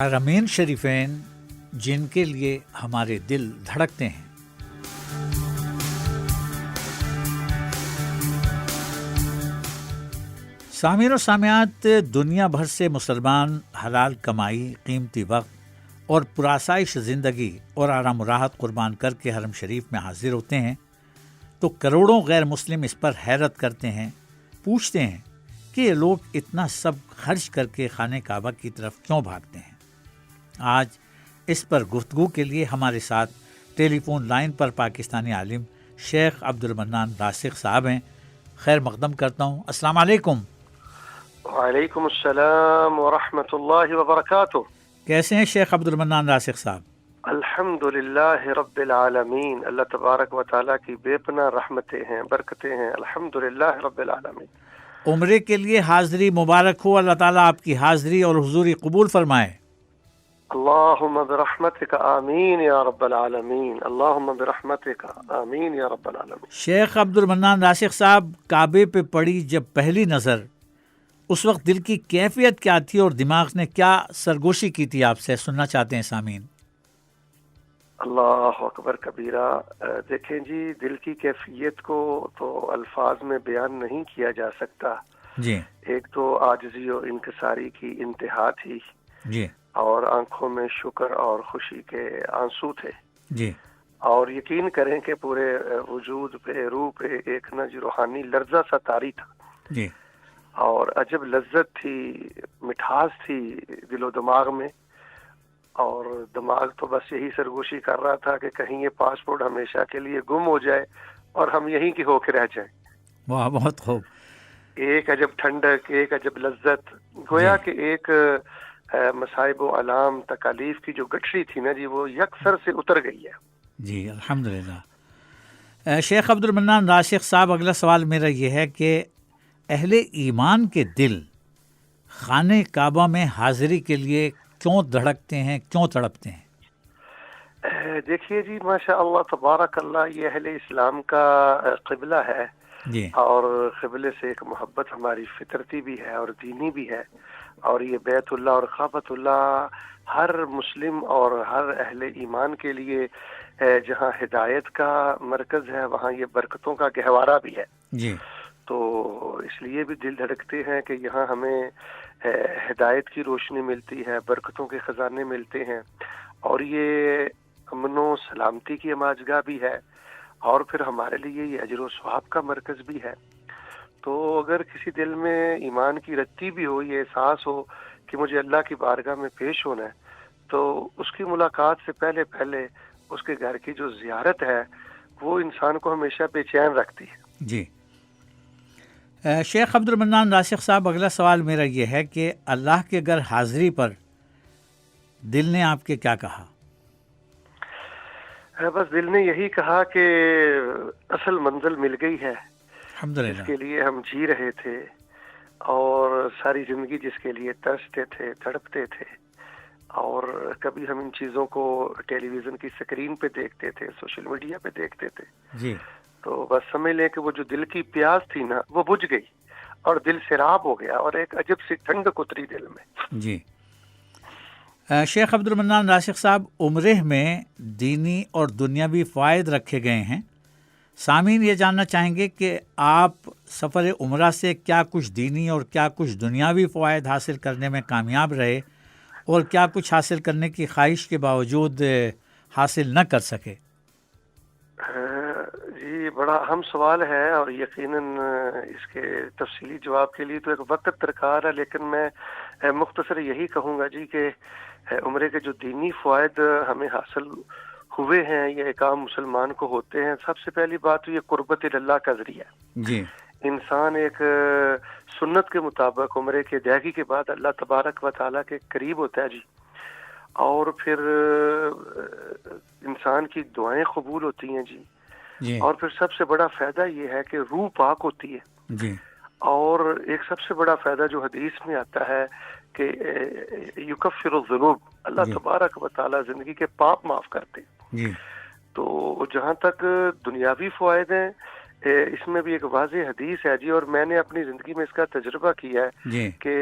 حرمین شریفین جن کے لیے ہمارے دل دھڑکتے ہیں۔ سامعین و سامعات، دنیا بھر سے مسلمان حلال کمائی، قیمتی وقت اور پرآسائش زندگی اور آرام و راحت قربان کر کے حرم شریف میں حاضر ہوتے ہیں، تو کروڑوں غیر مسلم اس پر حیرت کرتے ہیں، پوچھتے ہیں کہ یہ لوگ اتنا سب خرچ کر کے خانہ کعبہ کی طرف کیوں بھاگتے ہیں۔ آج اس پر گفتگو کے لیے ہمارے ساتھ ٹیلی فون لائن پر پاکستانی عالم شیخ عبد المنان راسخ صاحب ہیں۔ خیر مقدم کرتا ہوں، السلام علیکم۔ وعلیکم السلام ورحمۃ اللہ وبرکاتہ۔ کیسے ہیں شیخ عبد المنان راسخ صاحب؟ الحمد للہ رب العالمین، اللہ تبارک و تعالیٰ کی بے پناہ رحمتیں ہیں، برکتیں ہیں، الحمد للہ رب العالمین۔ عمرے کے لیے حاضری مبارک ہو، اللہ تعالیٰ آپ کی حاضری اور حضوری قبول فرمائے۔ اللہم برحمتک آمین یا رب العالمین، اللہم برحمتک آمین یا رب العالمین۔ شیخ عبد المنان راسخ صاحب، کعبے پہ پڑی جب پہلی نظر، اس وقت دل کی کیفیت کیا تھی اور دماغ نے کیا سرگوشی کی تھی؟ آپ سے سننا چاہتے ہیں سامعین۔ اللہ اکبر کبیرہ۔ دیکھیں جی، دل کی کیفیت کو تو الفاظ میں بیان نہیں کیا جا سکتا۔ جی ایک تو عاجزی و انکساری کی انتہا تھی، جی اور آنکھوں میں شکر اور خوشی کے آنسو تھے، جی اور یقین کریں کہ پورے وجود پہ، روح پہ ایک نہ جو روحانی لرزہ سا طاری تھا، جی اور عجب لذت تھی، مٹھاس تھی دل و دماغ میں، اور دماغ تو بس یہی سرگوشی کر رہا تھا کہ کہیں یہ پاسپورٹ ہمیشہ کے لیے گم ہو جائے اور ہم یہیں کی ہو کے رہ جائیں۔ واہ، بہت خوب۔ ایک عجب ٹھنڈک، ایک عجب لذت، گویا کہ ایک مصائب و علام تکالیف کی جو گٹھری تھی نا جی، وہ یکسر سے اتر گئی ہے۔ جی الحمدللہ۔ شیخ عبد المنان راسخ صاحب، اگلا سوال میرا یہ ہے کہ اہل ایمان کے دل خانہ کعبہ میں حاضری کے لیے کیوں دھڑکتے ہیں، کیوں تڑپتے ہیں؟ دیکھیے جی، ماشاء اللہ تبارک اللہ، یہ اہل اسلام کا قبلہ ہے، جی اور قبلے سے ایک محبت ہماری فطرتی بھی ہے اور دینی بھی ہے، اور یہ بیت اللہ اور کعبۃ اللہ ہر مسلم اور ہر اہل ایمان کے لیے جہاں ہدایت کا مرکز ہے، وہاں یہ برکتوں کا گہوارہ بھی ہے۔ جی تو اس لیے بھی دل دھڑکتے ہیں کہ یہاں ہمیں ہدایت کی روشنی ملتی ہے، برکتوں کے خزانے ملتے ہیں، اور یہ امن و سلامتی کی اماجگاہ بھی ہے، اور پھر ہمارے لیے یہ اجر و ثواب کا مرکز بھی ہے۔ تو اگر کسی دل میں ایمان کی رتی بھی ہو، یہ احساس ہو کہ مجھے اللہ کی بارگاہ میں پیش ہونا ہے، تو اس کی ملاقات سے پہلے پہلے اس کے گھر کی جو زیارت ہے، وہ انسان کو ہمیشہ بے چین رکھتی ہے۔ جی شیخ عبد المنان راسخ صاحب، اگلا سوال میرا یہ ہے کہ اللہ کے گھر حاضری پر دل نے آپ کے کیا کہا؟ بس دل نے یہی کہا کہ اصل منزل مل گئی ہے، الحمدللہ۔ جس کے لیے ہم جی رہے تھے، اور ساری زندگی جس کے لیے ترستے تھے، تڑپتے تھے، اور کبھی ہم ان چیزوں کو ٹیلی ویژن کی سکرین پہ دیکھتے تھے، سوشل میڈیا پہ دیکھتے تھے، جی تو بس سمجھ لیں کہ وہ جو دل کی پیاس تھی نا، وہ بجھ گئی، اور دل سیراب ہو گیا، اور ایک عجب سی ٹھنڈک اتری دل میں۔ جی شیخ عبد المنان راسخ صاحب، عمرے میں دینی اور دنیاوی فوائد رکھے گئے ہیں۔ سامعین یہ جاننا چاہیں گے کہ آپ سفر عمرہ سے کیا کچھ دینی اور کیا کچھ دنیاوی فوائد حاصل کرنے میں کامیاب رہے، اور کیا کچھ حاصل کرنے کی خواہش کے باوجود حاصل نہ کر سکے؟ جی، بڑا اہم سوال ہے، اور یقیناً اس کے تفصیلی جواب کے لیے تو ایک وقت درکار ہے، لیکن میں مختصر یہی کہوں گا جی کہ عمرے کے جو دینی فوائد ہمیں حاصل ہوئے ہیں، یہ ایک عام مسلمان کو ہوتے ہیں۔ سب سے پہلی بات تو یہ قربت اللہ کا ذریعہ۔ جی انسان ایک سنت کے مطابق عمرے کے ادائیگی کے بعد اللہ تبارک و تعالیٰ کے قریب ہوتا ہے جی، اور پھر انسان کی دعائیں قبول ہوتی ہیں جی، جی اور پھر سب سے بڑا فائدہ یہ ہے کہ روح پاک ہوتی ہے، جی اور ایک سب سے بڑا فائدہ جو حدیث میں آتا ہے کہ یکفر الذنوب، اللہ جی تبارک و تعالیٰ زندگی کے پاپ معاف کرتے ہیں۔ جی تو جہاں تک دنیاوی فوائد ہیں، اس میں بھی ایک واضح حدیث ہے جی، اور میں نے اپنی زندگی میں اس کا تجربہ کیا ہے جی کہ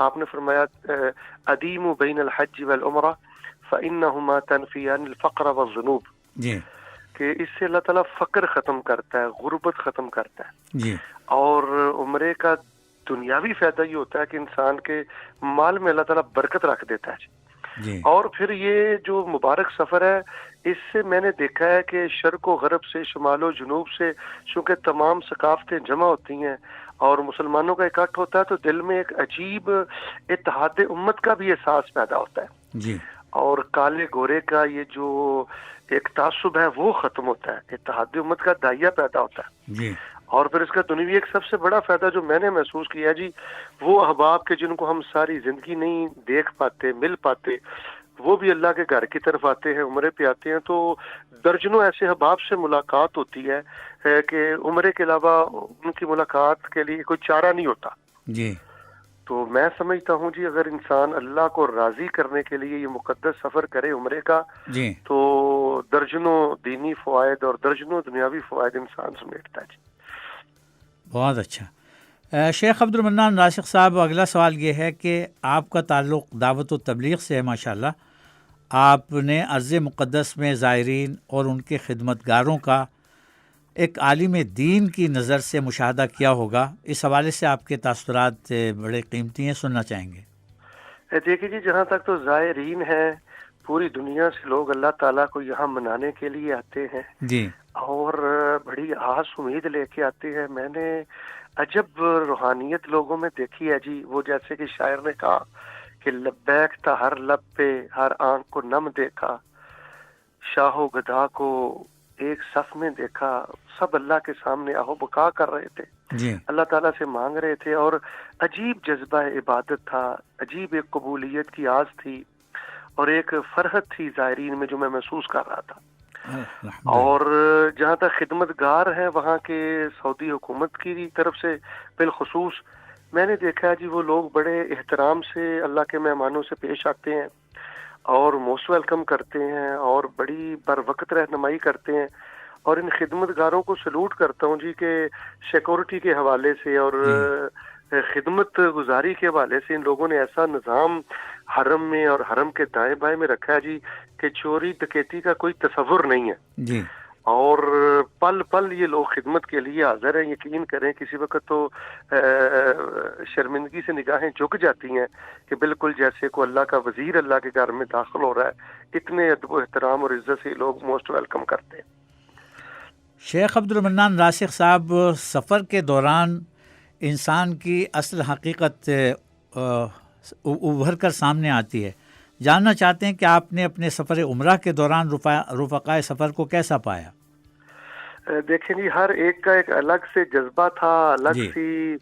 آپ نے فرمایا ادیموا بین الحج والعمرہ فانہما تنفیان الفقر والذنوب، جی کہ اس سے اللہ تعالیٰ فقر ختم کرتا ہے، غربت ختم کرتا ہے، جی اور عمرے کا دنیاوی فائدہ یہ ہوتا ہے کہ انسان کے مال میں اللہ تعالیٰ برکت رکھ دیتا ہے جی۔ جی اور پھر یہ جو مبارک سفر ہے، اس سے میں نے دیکھا ہے کہ شرق و غرب سے، شمال و جنوب سے، چونکہ تمام ثقافتیں جمع ہوتی ہیں اور مسلمانوں کا اکٹھ ہوتا ہے، تو دل میں ایک عجیب اتحاد امت کا بھی احساس پیدا ہوتا ہے، جی اور کالے گورے کا یہ جو ایک تعصب ہے وہ ختم ہوتا ہے، اتحاد امت کا دائیا پیدا ہوتا ہے۔ جی اور پھر اس کا دنیوی ایک سب سے بڑا فائدہ جو میں نے محسوس کیا جی، وہ احباب کے جن کو ہم ساری زندگی نہیں دیکھ پاتے، مل پاتے، وہ بھی اللہ کے گھر کی طرف آتے ہیں، عمرے پہ آتے ہیں، تو درجنوں ایسے احباب سے ملاقات ہوتی ہے کہ عمرے کے علاوہ ان کی ملاقات کے لیے کوئی چارہ نہیں ہوتا۔ جی تو میں سمجھتا ہوں جی، اگر انسان اللہ کو راضی کرنے کے لیے یہ مقدس سفر کرے عمرے کا، جی تو درجنوں دینی فوائد اور درجنوں دنیاوی فوائد انسان سمیٹتا ہے جی۔ بہت اچھا۔ شیخ عبد المنان راشق صاحب، اگلا سوال یہ ہے کہ آپ کا تعلق دعوت و تبلیغ سے ہے ماشاءاللہ، آپ نے ارض مقدس میں زائرین اور ان کے خدمتگاروں کا ایک عالم دین کی نظر سے مشاہدہ کیا ہوگا، اس حوالے سے آپ کے تاثرات بڑے قیمتی ہیں، سننا چاہیں گے۔ دیکھیے جی، جہاں تک تو زائرین ہیں، پوری دنیا سے لوگ اللہ تعالیٰ کو یہاں منانے کے لیے آتے ہیں جی اور بڑی آس امید لے کے آتے ہیں۔ میں نے عجب روحانیت لوگوں میں دیکھی ہے جی، وہ جیسے کہ شاعر نے کہا کہ لبیک تھا ہر لب پہ، ہر آنکھ کو نم دیکھا، شاہ و گدا کو ایک صف میں دیکھا، سب اللہ کے سامنے آہو بکا کر رہے تھے، جی اللہ تعالیٰ سے مانگ رہے تھے، اور عجیب جذبہ عبادت تھا، عجیب ایک قبولیت کی آس تھی، اور ایک فرحت تھی زائرین میں جو میں محسوس کر رہا تھا۔ اور جہاں تک خدمت گار ہیں وہاں کے سعودی حکومت کی طرف سے بالخصوص، میں نے دیکھا ہے جی، وہ لوگ بڑے احترام سے اللہ کے مہمانوں سے پیش آتے ہیں اور موسٹ ویلکم کرتے ہیں اور بڑی بر وقت رہنمائی کرتے ہیں، اور ان خدمت گاروں کو سلوٹ کرتا ہوں جی کہ سیکورٹی کے حوالے سے اور خدمت گزاری کے حوالے سے ان لوگوں نے ایسا نظام حرم میں اور حرم کے دائیں بائیں میں رکھا ہے جی کہ چوری ڈکیتی کا کوئی تصور نہیں ہے، جی اور پل پل یہ لوگ خدمت کے لیے حاضر ہیں۔ یقین کریں کسی وقت تو شرمندگی سے نگاہیں جھک جاتی ہیں کہ بالکل جیسے کو اللہ کا وزیر اللہ کے گھر میں داخل ہو رہا ہے، اتنے ادب و احترام اور عزت سے لوگ موسٹ ویلکم کرتے ہیں۔ شیخ عبد المنان راشق صاحب، سفر کے دوران انسان کی اصل حقیقت ابھر کر سامنے آتی ہے، جاننا چاہتے ہیں کہ آپ نے اپنے سفر عمرہ کے دوران رفقائے سفر کو کیسا پایا؟ دیکھیں جی، ہر ایک کا ایک الگ سے جذبہ تھا، الگ سی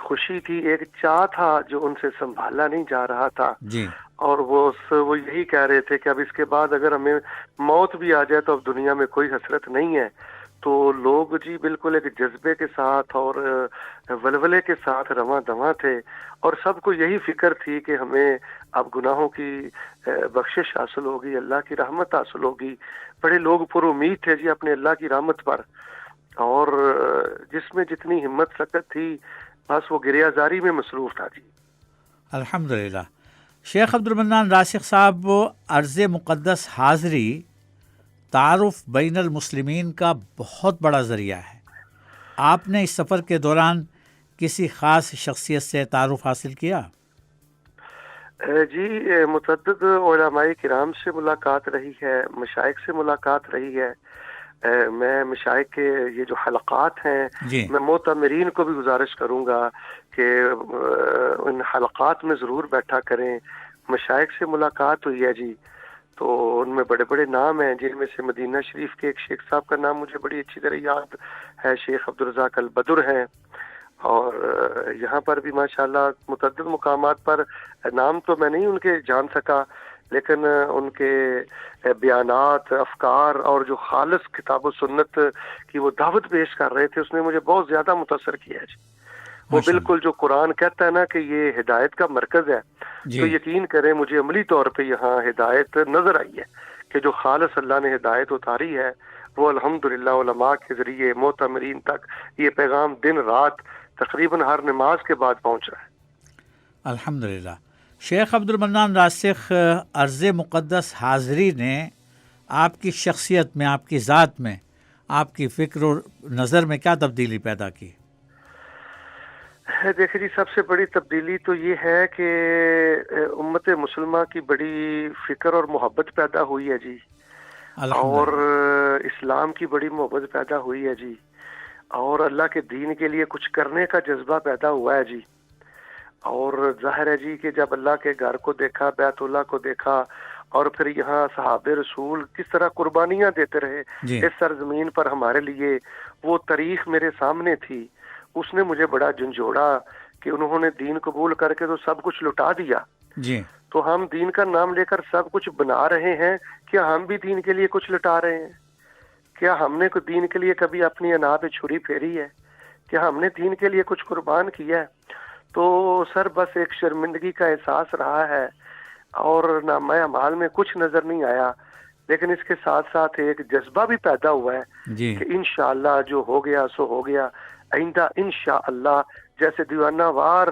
خوشی تھی، ایک چاہ تھا جو ان سے سنبھالا نہیں جا رہا تھا، جی اور وہ یہی کہہ رہے تھے کہ اب اس کے بعد اگر ہمیں موت بھی آ جائے تو اب دنیا میں کوئی حسرت نہیں ہے۔ تو لوگ جی بالکل ایک جذبے کے ساتھ اور ولولے کے ساتھ رواں دواں تھے، اور سب کو یہی فکر تھی کہ ہمیں اب گناہوں کی بخشش حاصل ہوگی، اللہ کی رحمت حاصل ہوگی۔ بڑے لوگ پر امید تھے جی اپنے اللہ کی رحمت پر، اور جس میں جتنی ہمت طاقت تھی بس وہ گریہ زاری میں مصروف تھا جی۔ الحمدللہ۔ شیخ عبد المنان راشق صاحب، ارض مقدس حاضری تعارف بین المسلمین کا بہت بڑا ذریعہ ہے، آپ نے اس سفر کے دوران کسی خاص شخصیت سے تعارف حاصل کیا؟ جی، متعدد علماء کرام سے ملاقات رہی ہے، مشائخ سے ملاقات رہی ہے۔ میں مشائخ کے یہ جو حلقات ہیں، جی میں معتمرین کو بھی گزارش کروں گا کہ ان حلقات میں ضرور بیٹھا کریں۔ مشائخ سے ملاقات ہوئی ہے جی، تو ان میں بڑے بڑے نام ہیں، جن میں سے مدینہ شریف کے ایک شیخ صاحب کا نام مجھے بڑی اچھی طرح یاد ہے، شیخ عبدالرزاق البدر ہیں، اور یہاں پر بھی ماشاءاللہ متعدد مقامات پر نام تو میں نہیں ان کے جان سکا، لیکن ان کے بیانات، افکار اور جو خالص کتاب و سنت کی وہ دعوت پیش کر رہے تھے، اس نے مجھے بہت زیادہ متاثر کیا ہے جی۔ وہ بالکل جو قرآن کہتا ہے نا کہ یہ ہدایت کا مرکز ہے، تو یقین کریں مجھے عملی طور پہ یہاں ہدایت نظر آئی ہے کہ جو خالص اللہ نے ہدایت اتاری ہے وہ الحمدللہ علماء کے ذریعے معتمرین تک یہ پیغام دن رات تقریباً ہر نماز کے بعد پہنچ رہا ہے۔ الحمدللہ۔ شیخ عبد المنان راسخ، عرض مقدس حاضری نے آپ کی شخصیت میں، آپ کی ذات میں، آپ کی فکر و نظر میں کیا تبدیلی پیدا کی؟ دیکھیں جی، سب سے بڑی تبدیلی تو یہ ہے کہ امت مسلمہ کی بڑی فکر اور محبت پیدا ہوئی ہے جی، اور اسلام کی بڑی محبت پیدا ہوئی ہے جی، اور اللہ کے دین کے لیے کچھ کرنے کا جذبہ پیدا ہوا ہے جی۔ اور ظاہر ہے جی کہ جب اللہ کے گھر کو دیکھا، بیت اللہ کو دیکھا، اور پھر یہاں صحابہ رسول کس طرح قربانیاں دیتے رہے اس سرزمین پر ہمارے لیے، وہ تاریخ میرے سامنے تھی، اس نے مجھے بڑا جھنجھوڑا کہ انہوں نے دین قبول کر کے تو سب کچھ لٹا دیا جی، تو ہم دین کا نام لے کر سب کچھ بنا رہے ہیں، کیا ہم بھی دین کے لیے کچھ لٹا رہے ہیں؟ کیا ہم نے کوئی دین کے لیے کبھی اپنی انا پہ چھری پھیری ہے؟ کیا ہم نے دین کے لیے کچھ قربان کیا ہے؟ تو سر بس ایک شرمندگی کا احساس رہا ہے، اور نامہ اعمال میں کچھ نظر نہیں آیا، لیکن اس کے ساتھ ساتھ ایک جذبہ بھی پیدا ہوا ہے جی کہ انشاءاللہ جو ہو گیا سو ہو گیا، آئندہ انشاءاللہ جیسے دیوانہ وار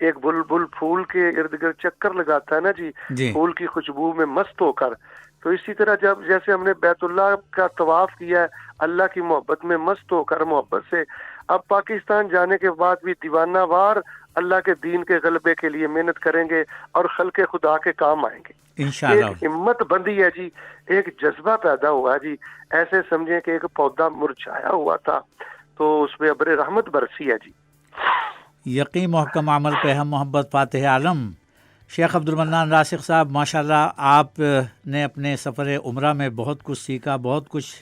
ایک بلبل پھول کے ارد گرد چکر لگاتا ہے نا جی، پھول کی خوشبو میں مست ہو کر، تو اسی طرح جب جیسے ہم نے بیت اللہ کا طواف کیا ہے اللہ کی محبت میں مست ہو کر، محبت سے، اب پاکستان جانے کے بعد بھی دیوانہ وار اللہ کے دین کے غلبے کے لیے محنت کریں گے اور خلق خدا کے کام آئیں گے انشاءاللہ۔ ایک ہمت بندی ہے جی، ایک جذبہ پیدا ہوا ہے جی، ایسے سمجھیں کہ ایک پودا مرجھایا ہوا تھا تو اس پہ ابر رحمت برسی ہے جی۔ یقین محکم عمل پہ ہم محبت فاتح عالم۔ شیخ عبد المنان راسخ صاحب، ماشاءاللہ آپ نے اپنے سفر عمرہ میں بہت کچھ سیکھا، بہت کچھ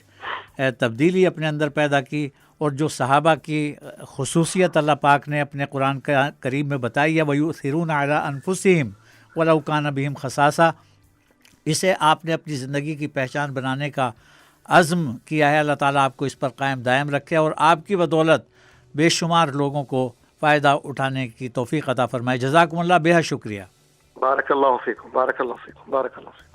تبدیلی اپنے اندر پیدا کی، اور جو صحابہ کی خصوصیت اللہ پاک نے اپنے قرآن کریم میں بتائی ہے، وَيُؤْثِرُونَ عَلَىٰ أَنفُسِهِمْ وَلَوْ كَانَ بِهِمْ خَصَاصَةٌ، اسے آپ نے اپنی زندگی کی پہچان بنانے کا عزم کیا ہے۔ اللہ تعالیٰ آپ کو اس پر قائم دائم رکھے اور آپ کی بدولت بے شمار لوگوں کو فائدہ اٹھانے کی توفیق عطا فرمائے۔ جزاکم اللہ، بے حد شکریہ۔ بارک اللہ فیکم، بارک اللہ فیکم، بارک اللہ فیکم۔